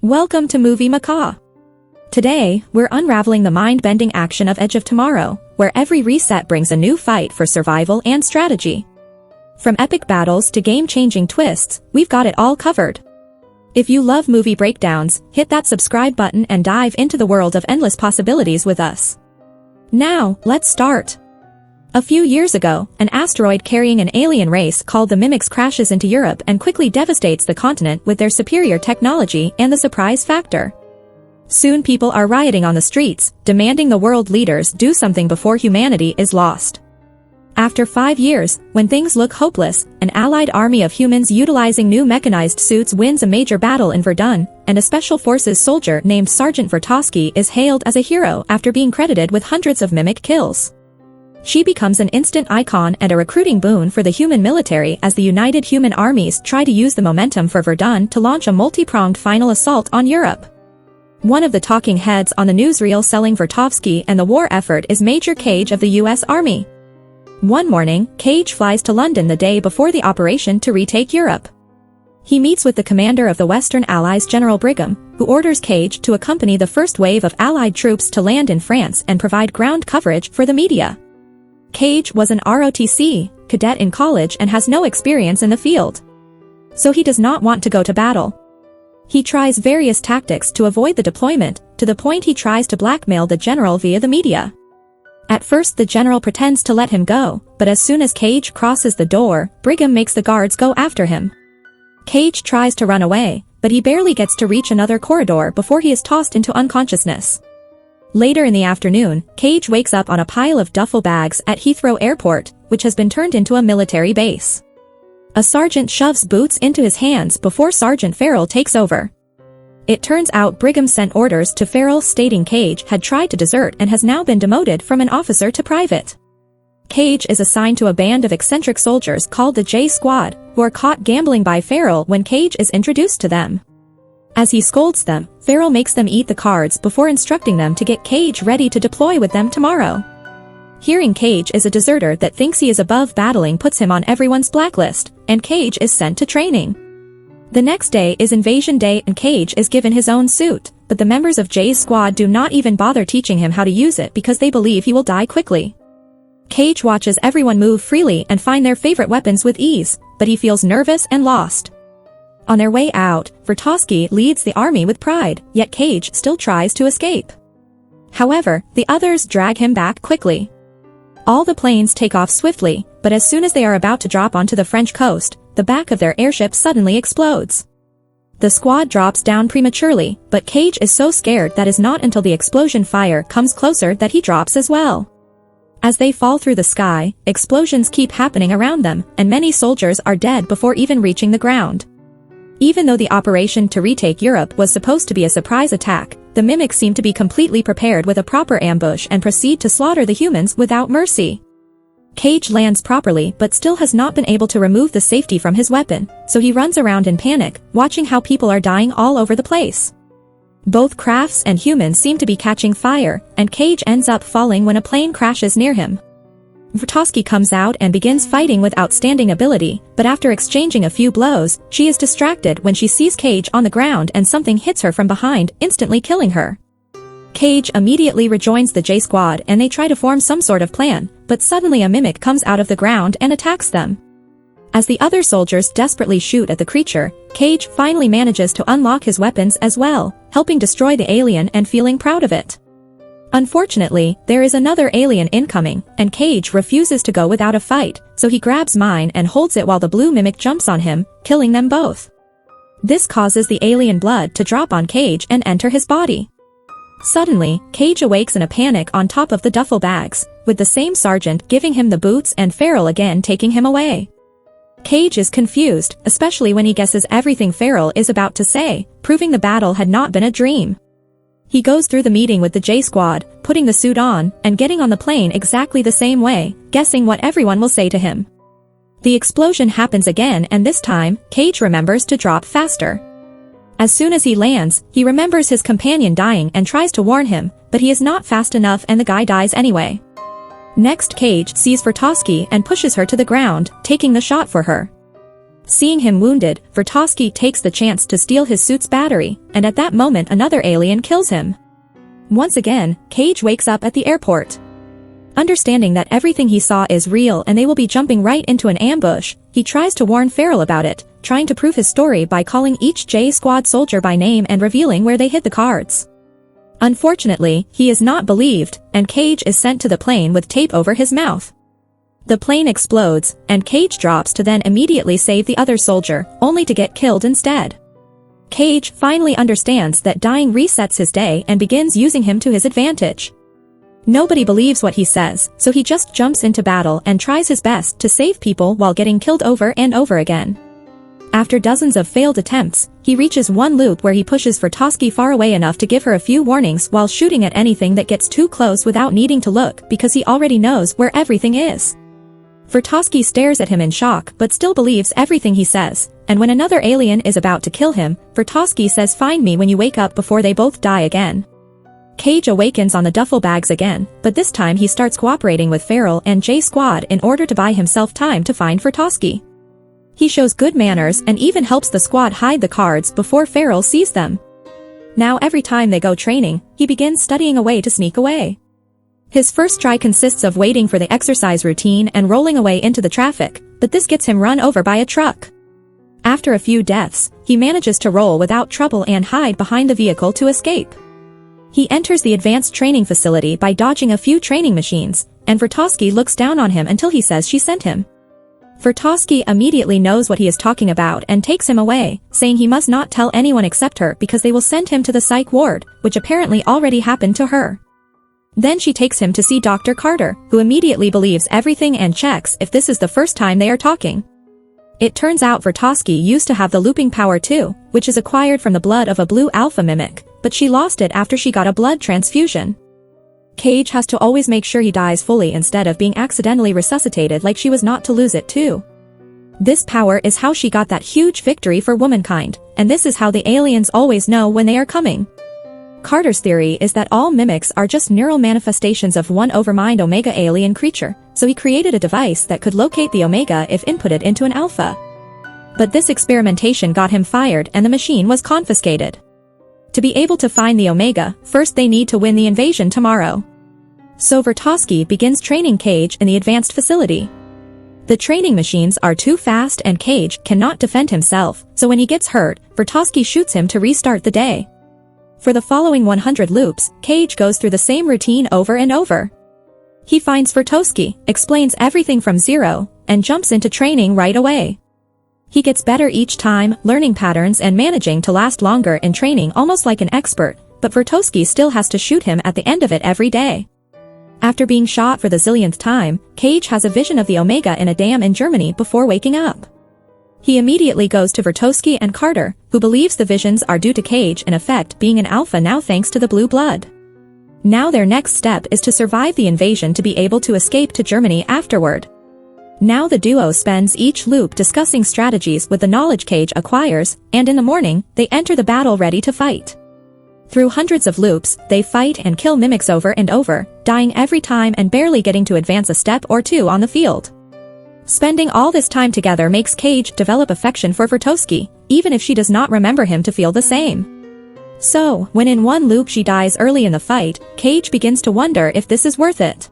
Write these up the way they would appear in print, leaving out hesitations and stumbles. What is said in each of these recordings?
Welcome to Movie Macaw. Today, we're unraveling the mind-bending action of Edge of Tomorrow, where every reset brings a new fight for survival and strategy. From epic battles to game-changing twists, we've got it all covered. If you love movie breakdowns, hit that subscribe button and dive into the world of endless possibilities with us. Now, let's start. A few years ago, an asteroid carrying an alien race called the Mimics crashes into Europe and quickly devastates the continent with their superior technology and the surprise factor. Soon people are rioting on the streets, demanding the world leaders do something before humanity is lost. After 5 years, when things look hopeless, an allied army of humans utilizing new mechanized suits wins a major battle in Verdun, and a special forces soldier named Sergeant Vertovsky is hailed as a hero after being credited with hundreds of Mimic kills. She becomes an instant icon and a recruiting boon for the human military as the united human armies try to use the momentum for Verdun to launch a multi-pronged final assault on Europe. One of the talking heads on the newsreel selling Vertovsky and the war effort is Major Cage of the US Army. One morning, Cage flies to London the day before the operation to retake Europe. He meets with the commander of the Western Allies, General Brigham, who orders Cage to accompany the first wave of Allied troops to land in France and provide ground coverage for the media. Cage was an ROTC cadet in college and has no experience in the field. So he does not want to go to battle. He tries various tactics to avoid the deployment, to the point he tries to blackmail the general via the media. At first the general pretends to let him go, but as soon as Cage crosses the door, Brigham makes the guards go after him. Cage tries to run away, but he barely gets to reach another corridor before he is tossed into unconsciousness. Later in the afternoon, Cage wakes up on a pile of duffel bags at Heathrow Airport, which has been turned into a military base. A sergeant shoves boots into his hands before Sergeant Farrell takes over. It turns out Brigham sent orders to Farrell stating Cage had tried to desert and has now been demoted from an officer to private. Cage is assigned to a band of eccentric soldiers called the J Squad, who are caught gambling by Farrell when Cage is introduced to them. As he scolds them, Farrell makes them eat the cards before instructing them to get Cage ready to deploy with them tomorrow. Hearing Cage is a deserter that thinks he is above battling puts him on everyone's blacklist, and Cage is sent to training. The next day is Invasion Day and Cage is given his own suit, but the members of Jay's squad do not even bother teaching him how to use it because they believe he will die quickly. Cage watches everyone move freely and find their favorite weapons with ease, but he feels nervous and lost. On their way out, Vertovsky leads the army with pride, yet Cage still tries to escape. However, the others drag him back quickly. All the planes take off swiftly, but as soon as they are about to drop onto the French coast, the back of their airship suddenly explodes. The squad drops down prematurely, but Cage is so scared that it is not until the explosion fire comes closer that he drops as well. As they fall through the sky, explosions keep happening around them, and many soldiers are dead before even reaching the ground. Even though the operation to retake Europe was supposed to be a surprise attack, the Mimics seem to be completely prepared with a proper ambush and proceed to slaughter the humans without mercy. Cage lands properly but still has not been able to remove the safety from his weapon, so he runs around in panic, watching how people are dying all over the place. Both crafts and humans seem to be catching fire, and Cage ends up falling when a plane crashes near him. Vertovsky comes out and begins fighting with outstanding ability, but after exchanging a few blows, she is distracted when she sees Cage on the ground and something hits her from behind, instantly killing her. Cage immediately rejoins the J Squad and they try to form some sort of plan, but suddenly a Mimic comes out of the ground and attacks them. As the other soldiers desperately shoot at the creature, Cage finally manages to unlock his weapons as well, helping destroy the alien and feeling proud of it. Unfortunately, there is another alien incoming, and Cage refuses to go without a fight, so he grabs mine and holds it while the blue Mimic jumps on him, killing them both. This causes the alien blood to drop on Cage and enter his body. Suddenly, Cage awakes in a panic on top of the duffel bags, with the same sergeant giving him the boots and Farrell again taking him away. Cage is confused, especially when he guesses everything Farrell is about to say, proving the battle had not been a dream. He goes through the meeting with the J Squad, putting the suit on, and getting on the plane exactly the same way, guessing what everyone will say to him. The explosion happens again and this time, Cage remembers to drop faster. As soon as he lands, he remembers his companion dying and tries to warn him, but he is not fast enough and the guy dies anyway. Next Cage sees Vertovsky and pushes her to the ground, taking the shot for her. Seeing him wounded, Vertovsky takes the chance to steal his suit's battery, and at that moment another alien kills him. Once again, Cage wakes up at the airport. Understanding that everything he saw is real and they will be jumping right into an ambush, he tries to warn Farrell about it, trying to prove his story by calling each J Squad soldier by name and revealing where they hid the cards. Unfortunately, he is not believed, and Cage is sent to the plane with tape over his mouth. The plane explodes, and Cage drops to then immediately save the other soldier, only to get killed instead. Cage finally understands that dying resets his day and begins using him to his advantage. Nobody believes what he says, so he just jumps into battle and tries his best to save people while getting killed over and over again. After dozens of failed attempts, he reaches one loop where he pushes Vertovsky far away enough to give her a few warnings while shooting at anything that gets too close without needing to look because he already knows where everything is. Vertovsky stares at him in shock but still believes everything he says, and when another alien is about to kill him, Vertovsky says find me when you wake up before they both die again. Cage awakens on the duffel bags again, but this time he starts cooperating with Farrell and J Squad in order to buy himself time to find Vertovsky. He shows good manners and even helps the squad hide the cards before Farrell sees them. Now every time they go training, he begins studying a way to sneak away. His first try consists of waiting for the exercise routine and rolling away into the traffic, but this gets him run over by a truck. After a few deaths, he manages to roll without trouble and hide behind the vehicle to escape. He enters the advanced training facility by dodging a few training machines, and Vertovsky looks down on him until he says she sent him. Vertovsky immediately knows what he is talking about and takes him away, saying he must not tell anyone except her because they will send him to the psych ward, which apparently already happened to her. Then she takes him to see Dr. Carter, who immediately believes everything and checks if this is the first time they are talking. It turns out Vertovsky used to have the looping power too, which is acquired from the blood of a blue alpha mimic, but she lost it after she got a blood transfusion. Cage has to always make sure he dies fully instead of being accidentally resuscitated like she was not to lose it too. This power is how she got that huge victory for womankind, and this is how the aliens always know when they are coming. Carter's theory is that all mimics are just neural manifestations of one overmind Omega alien creature, so he created a device that could locate the Omega if inputted into an alpha. But this experimentation got him fired and the machine was confiscated. To be able to find the Omega, first they need to win the invasion tomorrow. So Vertovsky begins training Cage in the advanced facility. The training machines are too fast and Cage cannot defend himself, so when he gets hurt, Vertovsky shoots him to restart the day. For the following 100 loops, Cage goes through the same routine over and over. He finds Vertovsky, explains everything from zero, and jumps into training right away. He gets better each time, learning patterns and managing to last longer in training almost like an expert, but Vertovsky still has to shoot him at the end of it every day. After being shot for the zillionth time, Cage has a vision of the Omega in a dam in Germany before waking up. He immediately goes to Vertovsky and Carter, who believes the visions are due to Cage in effect being an alpha now thanks to the blue blood. Now their next step is to survive the invasion to be able to escape to Germany afterward. Now the duo spends each loop discussing strategies with the knowledge Cage acquires, and in the morning, they enter the battle ready to fight. Through hundreds of loops, they fight and kill mimics over and over, dying every time and barely getting to advance a step or two on the field. Spending all this time together makes Cage develop affection for Vertovsky, even if she does not remember him to feel the same. So, when in one loop she dies early in the fight, Cage begins to wonder if this is worth it.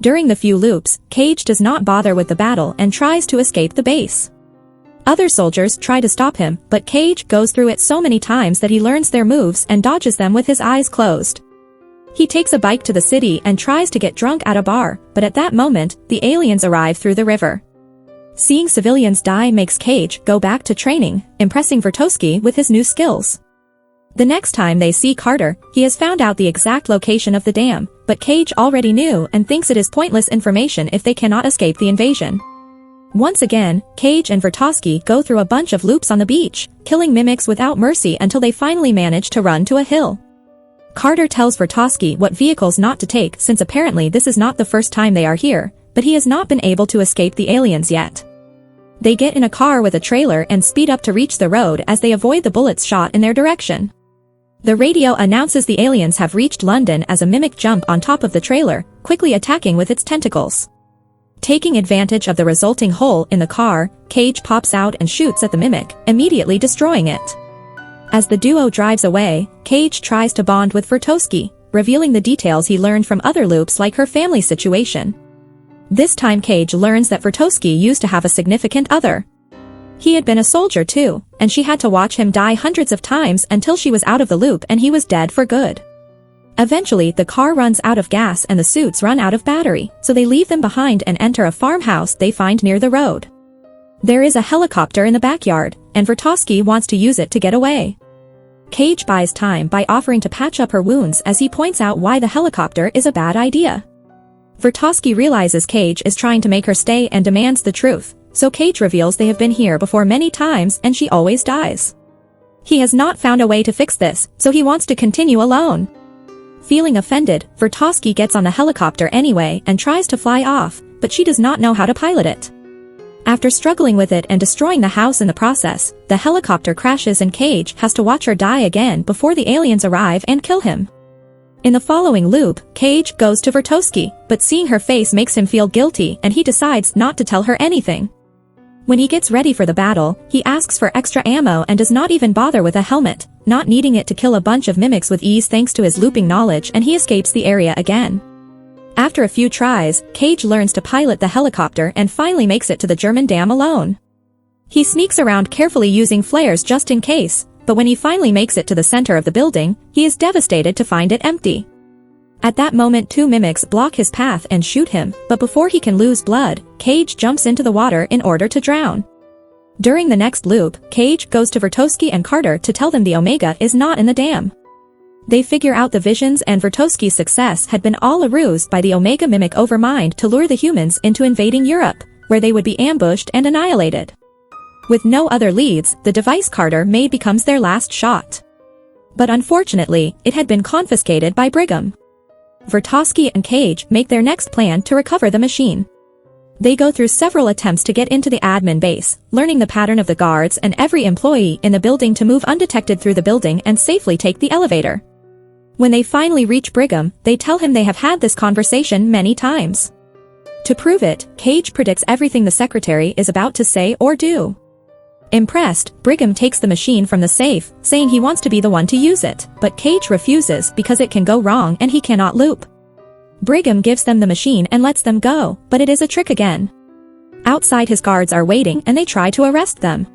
During the few loops, Cage does not bother with the battle and tries to escape the base. Other soldiers try to stop him, but Cage goes through it so many times that he learns their moves and dodges them with his eyes closed. He takes a bike to the city and tries to get drunk at a bar, but at that moment, the aliens arrive through the river. Seeing civilians die makes Cage go back to training, impressing Vertovsky with his new skills. The next time they see Carter, he has found out the exact location of the dam, but Cage already knew and thinks it is pointless information if they cannot escape the invasion. Once again, Cage and Vertovsky go through a bunch of loops on the beach, killing mimics without mercy until they finally manage to run to a hill. Carter tells Vertovsky what vehicles not to take since apparently this is not the first time they are here, but he has not been able to escape the aliens yet. They get in a car with a trailer and speed up to reach the road as they avoid the bullets shot in their direction. The radio announces the aliens have reached London as a mimic jump on top of the trailer, quickly attacking with its tentacles. Taking advantage of the resulting hole in the car, Cage pops out and shoots at the mimic, immediately destroying it. As the duo drives away, Cage tries to bond with Vertowski, revealing the details he learned from other loops like her family situation. This time Cage learns that Vertowski used to have a significant other. He had been a soldier too, and she had to watch him die hundreds of times until she was out of the loop and he was dead for good. Eventually, the car runs out of gas and the suits run out of battery, so they leave them behind and enter a farmhouse they find near the road. There is a helicopter in the backyard, and Vertowski wants to use it to get away. Cage buys time by offering to patch up her wounds as he points out why the helicopter is a bad idea. Vertowski realizes Cage is trying to make her stay and demands the truth, so Cage reveals they have been here before many times and she always dies. He has not found a way to fix this, so he wants to continue alone. Feeling offended, Vertowski gets on the helicopter anyway and tries to fly off, but she does not know how to pilot it. After struggling with it and destroying the house in the process, the helicopter crashes and Cage has to watch her die again before the aliens arrive and kill him. In the following loop, Cage goes to Vertowski, but seeing her face makes him feel guilty and he decides not to tell her anything. When he gets ready for the battle, he asks for extra ammo and does not even bother with a helmet, not needing it to kill a bunch of mimics with ease thanks to his looping knowledge, and he escapes the area again. After a few tries, Cage learns to pilot the helicopter and finally makes it to the German dam alone. He sneaks around carefully using flares just in case, but when he finally makes it to the center of the building, he is devastated to find it empty. At that moment, two mimics block his path and shoot him, but before he can lose blood, Cage jumps into the water in order to drown. During the next loop, Cage goes to Vertowski and Carter to tell them the Omega is not in the dam. They figure out the visions and Vertowski's success had been all a ruse by the Omega mimic Overmind to lure the humans into invading Europe, where they would be ambushed and annihilated. With no other leads, the device Carter made becomes their last shot. But unfortunately, it had been confiscated by Brigham. Vertowski and Cage make their next plan to recover the machine. They go through several attempts to get into the admin base, learning the pattern of the guards and every employee in the building to move undetected through the building and safely take the elevator. When they finally reach Brigham, they tell him they have had this conversation many times. To prove it, Cage predicts everything the secretary is about to say or do. Impressed, Brigham takes the machine from the safe, saying he wants to be the one to use it, but Cage refuses because it can go wrong and he cannot loop. Brigham gives them the machine and lets them go, but it is a trick again. Outside, his guards are waiting and they try to arrest them.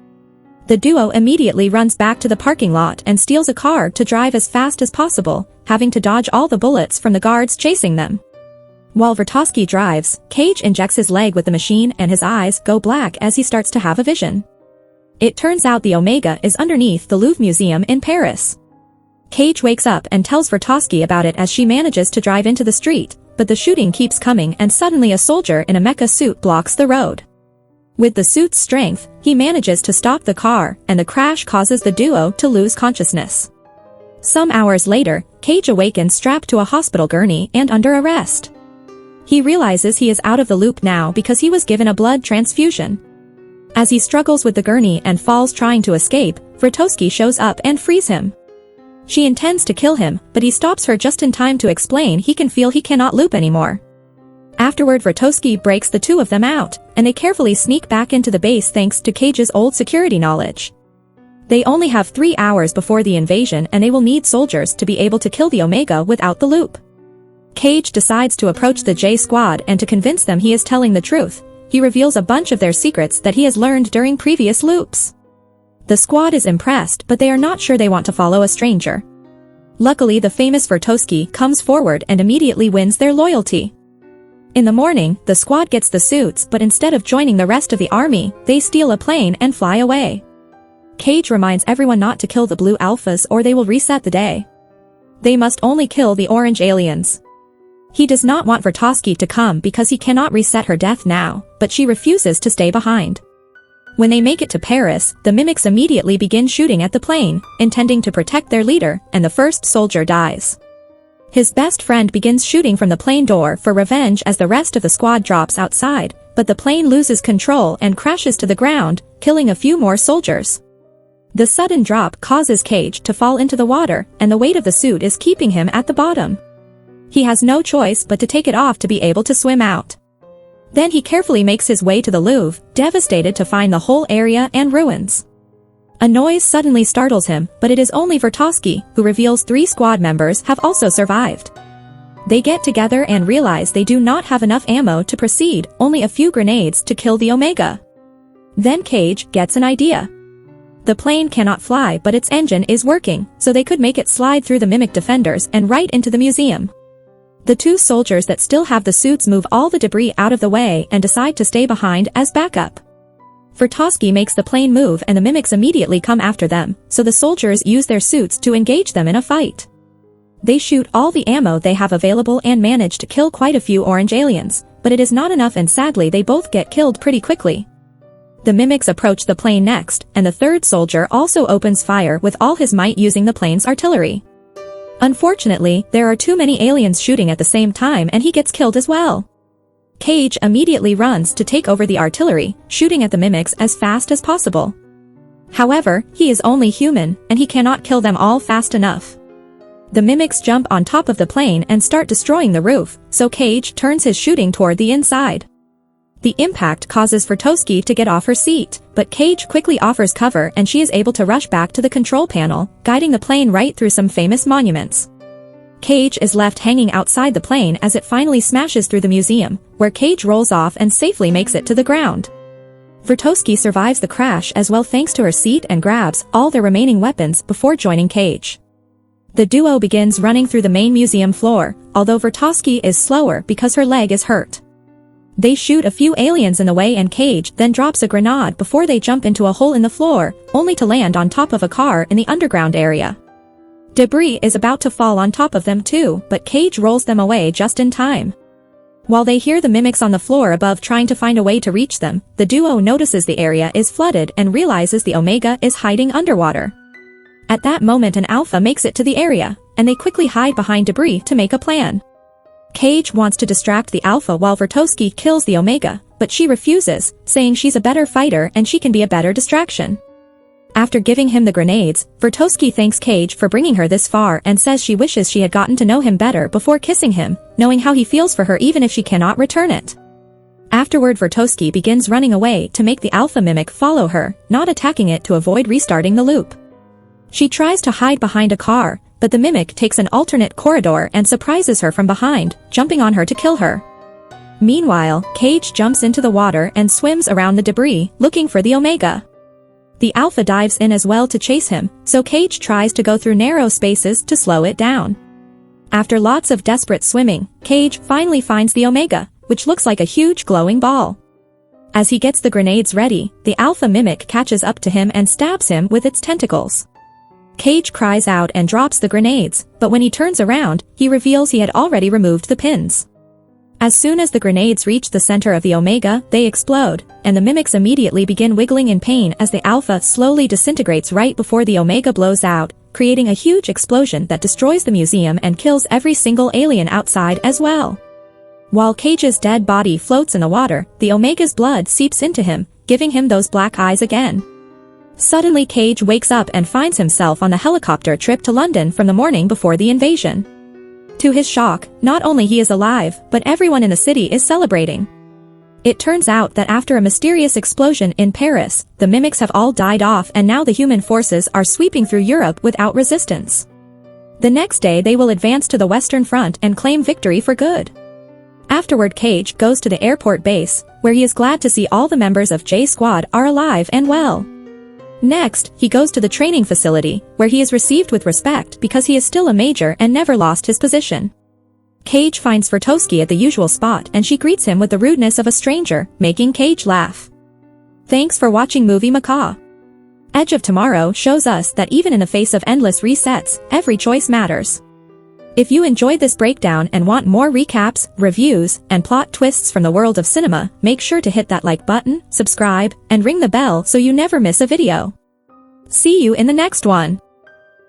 The duo immediately runs back to the parking lot and steals a car to drive as fast as possible, having to dodge all the bullets from the guards chasing them. While Vertowski drives, Cage injects his leg with the machine and his eyes go black as he starts to have a vision. It turns out the Omega is underneath the Louvre Museum in Paris. Cage wakes up and tells Vertowski about it as she manages to drive into the street, but the shooting keeps coming and suddenly a soldier in a mecha suit blocks the road. With the suit's strength, he manages to stop the car, and the crash causes the duo to lose consciousness. Some hours later, Cage awakens strapped to a hospital gurney and under arrest. He realizes he is out of the loop now because he was given a blood transfusion. As he struggles with the gurney and falls trying to escape, Vertowski shows up and frees him. She intends to kill him, but he stops her just in time to explain he can feel he cannot loop anymore. Afterward, Vertowski breaks the two of them out, and they carefully sneak back into the base thanks to Cage's old security knowledge. They only have 3 hours before the invasion and they will need soldiers to be able to kill the Omega without the loop. Cage decides to approach the J Squad and to convince them he is telling the truth. He reveals a bunch of their secrets that he has learned during previous loops. The squad is impressed, but they are not sure they want to follow a stranger. Luckily, the famous Vertowski comes forward and immediately wins their loyalty. In the morning, the squad gets the suits, but instead of joining the rest of the army, they steal a plane and fly away. Cage reminds everyone not to kill the blue alphas or they will reset the day. They must only kill the orange aliens. He does not want Vertowski to come because he cannot reset her death now, but she refuses to stay behind. When they make it to Paris, the mimics immediately begin shooting at the plane, intending to protect their leader, and the first soldier dies. His best friend begins shooting from the plane door for revenge as the rest of the squad drops outside, but the plane loses control and crashes to the ground, killing a few more soldiers. The sudden drop causes Cage to fall into the water, and the weight of the suit is keeping him at the bottom. He has no choice but to take it off to be able to swim out. Then he carefully makes his way to the Louvre, devastated to find the whole area and ruins. A noise suddenly startles him, but it is only Vertovsky, who reveals 3 squad members have also survived. They get together and realize they do not have enough ammo to proceed, only a few grenades to kill the Omega. Then Cage gets an idea. The plane cannot fly, but its engine is working, so they could make it slide through the mimic defenders and right into the museum. The 2 soldiers that still have the suits move all the debris out of the way and decide to stay behind as backup. Vertovsky makes the plane move and the mimics immediately come after them, so the soldiers use their suits to engage them in a fight. They shoot all the ammo they have available and manage to kill quite a few orange aliens, but it is not enough and sadly they both get killed pretty quickly. The mimics approach the plane next, and the 3rd soldier also opens fire with all his might using the plane's artillery. Unfortunately, there are too many aliens shooting at the same time and he gets killed as well. Cage immediately runs to take over the artillery, shooting at the mimics as fast as possible. However, he is only human, and he cannot kill them all fast enough. The mimics jump on top of the plane and start destroying the roof, so Cage turns his shooting toward the inside. The impact causes Vertovsky to get off her seat, but Cage quickly offers cover and she is able to rush back to the control panel, guiding the plane right through some famous monuments. Cage is left hanging outside the plane as it finally smashes through the museum, where Cage rolls off and safely makes it to the ground. Vertovsky survives the crash as well thanks to her seat and grabs all their remaining weapons before joining Cage. The duo begins running through the main museum floor, although Vertovsky is slower because her leg is hurt. They shoot a few aliens in the way and Cage then drops a grenade before they jump into a hole in the floor, only to land on top of a car in the underground area. Debris is about to fall on top of them too, but Cage rolls them away just in time. While they hear the mimics on the floor above trying to find a way to reach them, the duo notices the area is flooded and realizes the Omega is hiding underwater. At that moment an Alpha makes it to the area, and they quickly hide behind debris to make a plan. Cage wants to distract the Alpha while Vertovsky kills the Omega, but she refuses, saying she's a better fighter and she can be a better distraction. After giving him the grenades, Vertovsky thanks Cage for bringing her this far and says she wishes she had gotten to know him better before kissing him, knowing how he feels for her even if she cannot return it. Afterward Vertovsky begins running away to make the Alpha mimic follow her, not attacking it to avoid restarting the loop. She tries to hide behind a car, but the mimic takes an alternate corridor and surprises her from behind, jumping on her to kill her. Meanwhile, Cage jumps into the water and swims around the debris, looking for the Omega. The Alpha dives in as well to chase him, so Cage tries to go through narrow spaces to slow it down. After lots of desperate swimming, Cage finally finds the Omega, which looks like a huge glowing ball. As he gets the grenades ready, the Alpha mimic catches up to him and stabs him with its tentacles. Cage cries out and drops the grenades, but when he turns around, he reveals he had already removed the pins. As soon as the grenades reach the center of the Omega, they explode, and the mimics immediately begin wiggling in pain as the Alpha slowly disintegrates right before the Omega blows out, creating a huge explosion that destroys the museum and kills every single alien outside as well. While Cage's dead body floats in the water, the Omega's blood seeps into him, giving him those black eyes again. Suddenly Cage wakes up and finds himself on the helicopter trip to London from the morning before the invasion. To his shock, not only he is alive, but everyone in the city is celebrating. It turns out that after a mysterious explosion in Paris, the mimics have all died off and now the human forces are sweeping through Europe without resistance. The next day they will advance to the Western Front and claim victory for good. Afterward Cage goes to the airport base, where he is glad to see all the members of J Squad are alive and well. Next, he goes to the training facility, where he is received with respect because he is still a major and never lost his position. Cage finds Vertovsky at the usual spot and she greets him with the rudeness of a stranger, making Cage laugh. Thanks for watching Movie Macaw. Edge of Tomorrow shows us that even in the face of endless resets, every choice matters. If you enjoyed this breakdown and want more recaps, reviews, and plot twists from the world of cinema, make sure to hit that like button, subscribe, and ring the bell so you never miss a video. See you in the next one.